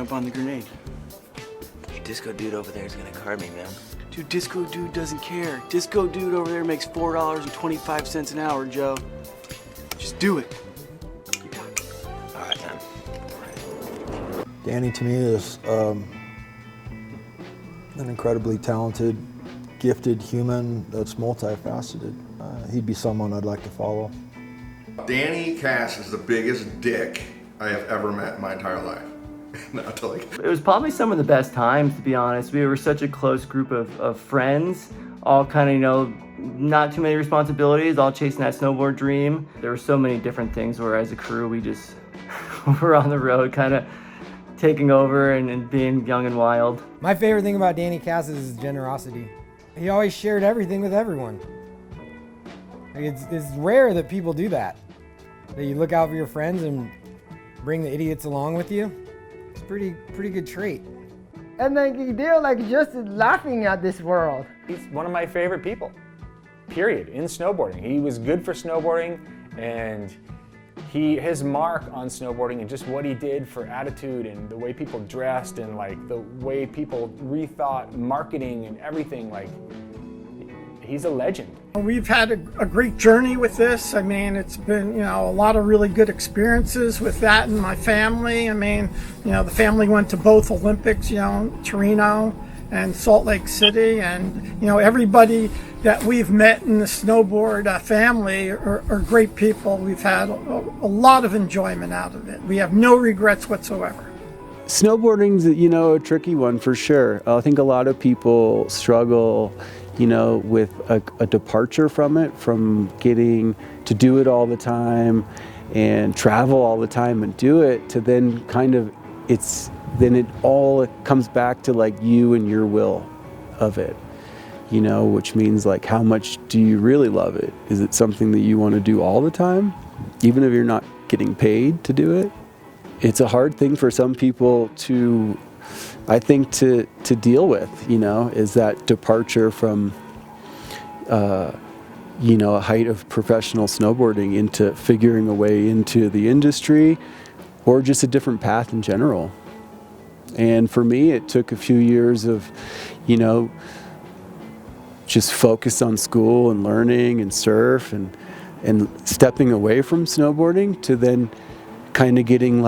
jump on the grenade. Disco dude over there is gonna card me, man. Dude, Disco Dude doesn't care. Disco Dude over there makes $4.25 an hour, Joe. Just do it. All right, man. Danny, to me, is an incredibly talented, gifted human that's multifaceted. He'd be someone I'd like to follow. Danny Kass is the biggest dick I have ever met in my entire life. It was probably some of the best times, to be honest. We were such a close group of friends, all kind of, not too many responsibilities, all chasing that snowboard dream. There were so many different things where as a crew, we just were on the road kind of taking over and being young and wild. My favorite thing about Danny Kass is his generosity. He always shared everything with everyone. It's rare that people do that. That you look out for your friends and bring the idiots along with you. It's a pretty good trait. And they're just laughing at this world. He's one of my favorite people, period, in snowboarding. He was good for snowboarding, and his mark on snowboarding and just what he did for attitude and the way people dressed and the way people rethought marketing and everything, he's a legend. We've had a great journey with this. I mean, it's been, a lot of really good experiences with that and my family. I mean, the family went to both Olympics, Torino and Salt Lake City. And, everybody that we've met in the snowboard family are great people. We've had a lot of enjoyment out of it. We have no regrets whatsoever. Snowboarding's, a tricky one for sure. I think a lot of people struggle with a departure from it, from getting to do it all the time and travel all the time and do it, to then it all comes back to you and your will of it, which means how much do you really love it? Is it something that you want to do all the time, even if you're not getting paid to do it? It's a hard thing for some people to deal with, is that departure from, a height of professional snowboarding into figuring a way into the industry or just a different path in general. And for me, it took a few years of, just focus on school and learning and surf and stepping away from snowboarding to then kind of getting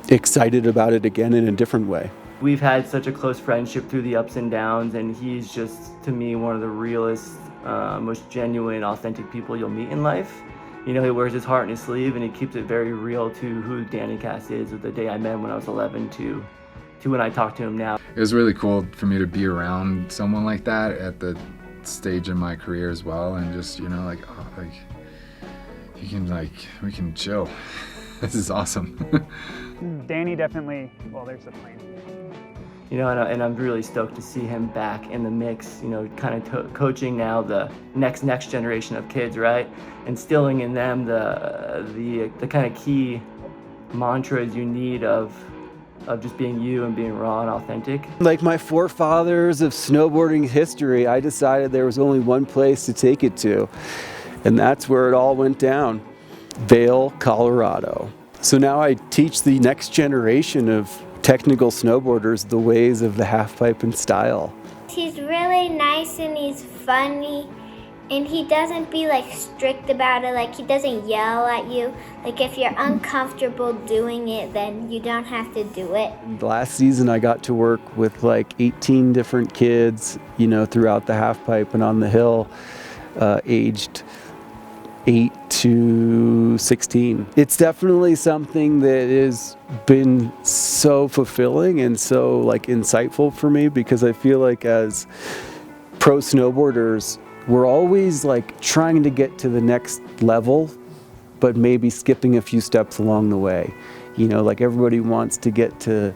excited about it again in a different way. We've had such a close friendship through the ups and downs, and he's just, to me, one of the realest, most genuine, authentic people you'll meet in life. He wears his heart in his sleeve, and he keeps it very real to who Danny Kass is, the day I met him when I was 11 to when I talk to him now. It was really cool for me to be around someone like that at the stage in my career as well, and just, we can chill. This is awesome. Danny definitely, there's the plane. And I'm really stoked to see him back in the mix, kind of coaching now the next generation of kids, right? Instilling in them the kind of key mantras you need of just being you and being raw and authentic. Like my forefathers of snowboarding history, I decided there was only one place to take it to, and that's where it all went down, Vail, Colorado. So now I teach the next generation of technical snowboarders the ways of the half pipe and style. He's really nice and he's funny, and he doesn't be strict about it. He doesn't yell at you. If you're uncomfortable doing it, then you don't have to do it. Last season I got to work with 18 different kids, throughout the half pipe and on the hill, aged 8 to 16. It's definitely something that has been so fulfilling and so insightful for me, because I feel as pro snowboarders, we're always trying to get to the next level, but maybe skipping a few steps along the way. Everybody wants to get to,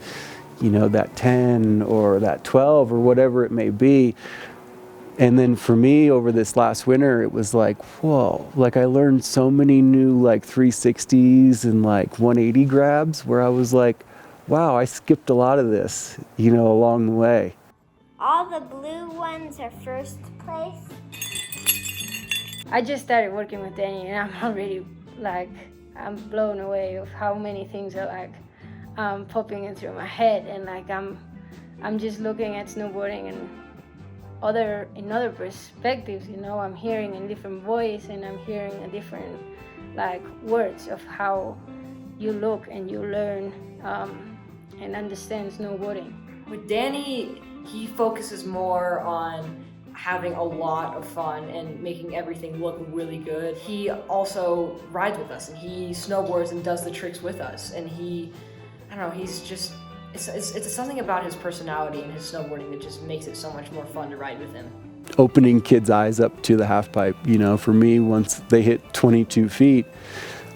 that 10 or that 12 or whatever it may be. And then for me, over this last winter, it was whoa, I learned so many new 360s and 180 grabs where I was wow, I skipped a lot of this, along the way. All the blue ones are first place. I just started working with Danny, and I'm already I'm blown away of how many things are popping in through my head, and like I'm just looking at snowboarding and in other perspectives, you know. I'm hearing a different voice, and I'm hearing a different like words of how you look and you learn and understand snowboarding. With Danny, he focuses more on having a lot of fun and making everything look really good. He also rides with us, and he snowboards and does the tricks with us, and I don't know, he's just, it's something about his personality and his snowboarding that just makes it so much more fun to ride with him. Opening kids' eyes up to the half pipe, you know, for me, once they hit 22 feet,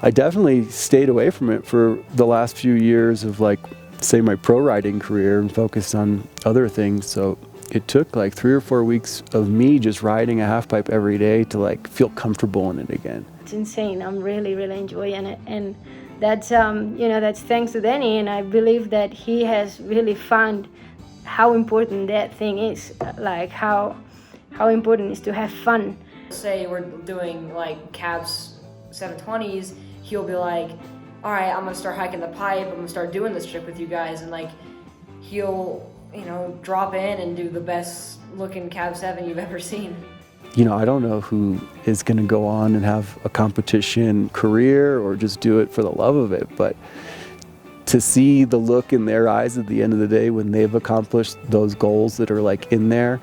I definitely stayed away from it for the last few years of, like, say, my pro riding career, and focused on other things. So it took like 3 or 4 weeks of me just riding a half pipe every day to like feel comfortable in it again. It's insane. I'm really enjoying it, and that's you know, that's thanks to Danny, and I believe that he has really found how important that thing is, like how important it is to have fun. Say we're doing like cabs 720s, he'll be like, all right, I'm gonna start hiking the pipe, I'm gonna start doing this trick with you guys, and like he'll, you know, drop in and do the best looking cab 7 you've ever seen. You know, I don't know who is going to go on and have a competition career or just do it for the love of it, but to see the look in their eyes at the end of the day when they've accomplished those goals that are like in there,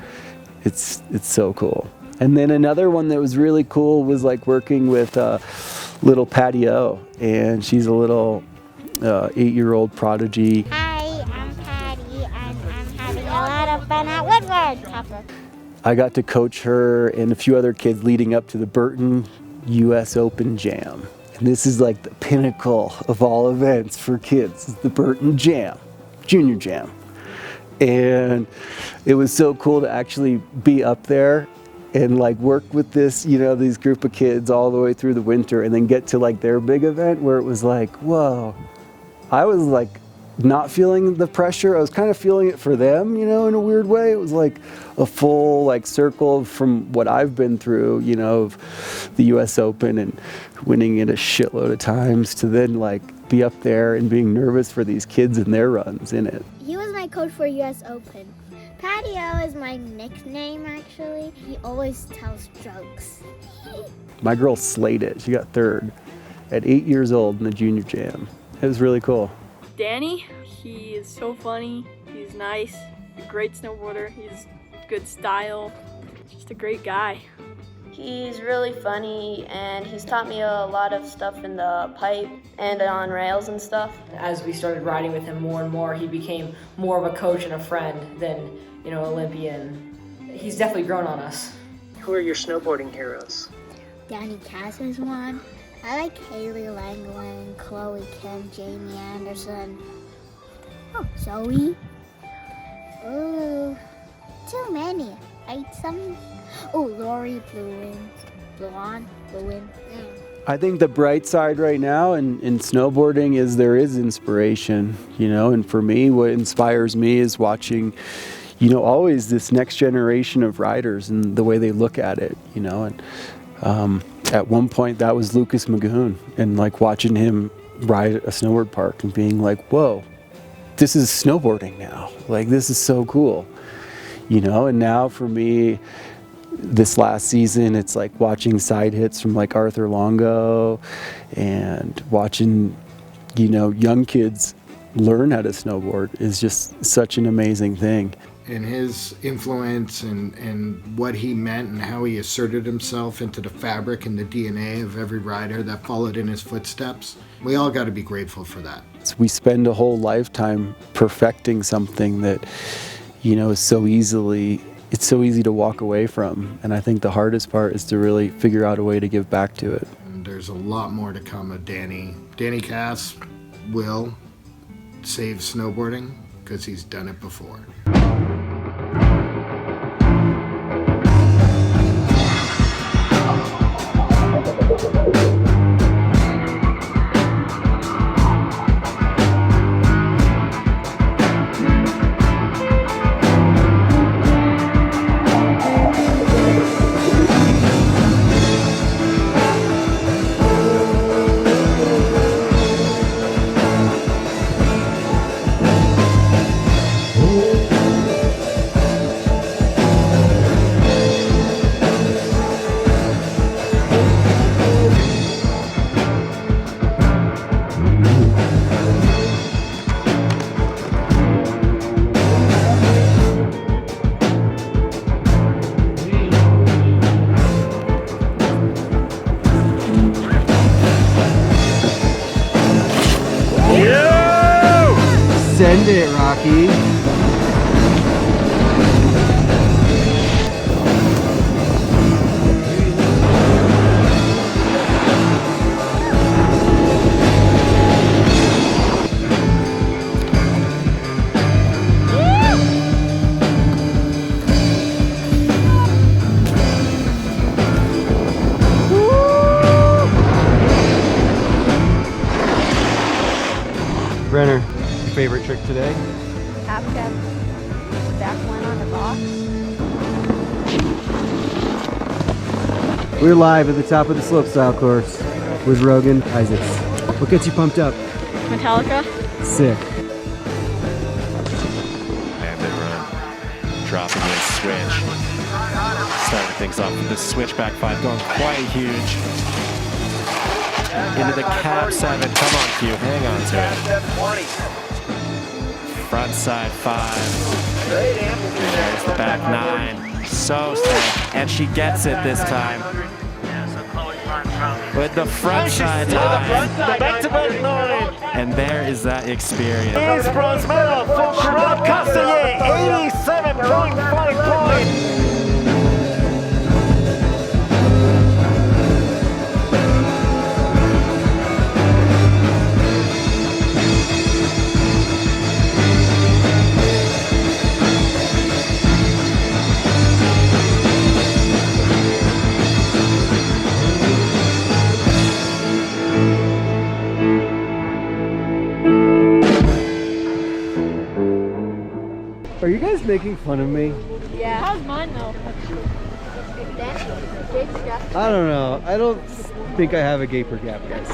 it's so cool. And then another one that was really cool was like working with little Patti, and she's a little 8-year-old prodigy. Hi, I'm Patti, and I'm having a lot of fun at Woodward. I got to coach her and a few other kids leading up to the Burton US Open Jam. And this is like the pinnacle of all events for kids, the Burton Jam, Junior Jam. And it was so cool to actually be up there and like work with this, you know, these group of kids all the way through the winter, and then get to like their big event where it was like, whoa. I was like not feeling the pressure. I was kind of feeling it for them, you know, in a weird way. It was like a full like circle from what I've been through, you know, of the US Open and winning it a shitload of times, to then like be up there and being nervous for these kids and their runs in it. He was my coach for US Open. Patio is my nickname, actually. He always tells jokes. My girl slayed it. She got 3rd at 8 years old in the Junior Jam. It was really cool. Danny, he is so funny, he's nice, a great snowboarder, he's good style, just a great guy. He's really funny, and he's taught me a lot of stuff in the pipe and on rails and stuff. As we started riding with him more and more, he became more of a coach and a friend than, you know, Olympian. He's definitely grown on us. Who are your snowboarding heroes? Danny Kass is one. I like Haley Langland, Chloe Kim, Jamie Anderson. Oh, Zoe. Ooh, too many. Lori Bluin. I think the bright side right now in snowboarding is there is inspiration, you know, and for me, what inspires me is watching, you know, always this next generation of riders and the way they look at it, you know, and at one point that was Lucas Magoon, and like watching him ride a snowboard park and being like, whoa, this is snowboarding now. Like, this is so cool, you know, and now for me, this last season, it's like watching side hits from like Arthur Longo and watching, you know, young kids learn how to snowboard is just such an amazing thing. And his influence and what he meant and how he asserted himself into the fabric and the DNA of every rider that followed in his footsteps. We all got to be grateful for that. So we spend a whole lifetime perfecting something that, you know, is so easy to walk away from. And I think the hardest part is to really figure out a way to give back to it. And there's a lot more to come of Danny. Danny Kass will save snowboarding because he's done it before. today? Half cab, back one on the box. We're live at the top of the slopestyle course with Rogan, Isaacs. What gets you pumped up? Metallica. Sick. Bandit run. Dropping in switch. Starting things off with the switchback 5 going quite huge. Into the cab 7. Come on, Q. Hang on to it. Front side 5. There's the back 9. So steady. And she gets it this time. With the front side 9. The back-to-back 9. And there is that experience. Is bronze medal for Queralt Castellet, 87.5 points. Are you guys making fun of me? Yeah. How's mine though? I don't know. I don't think I have a gaper gap, guys.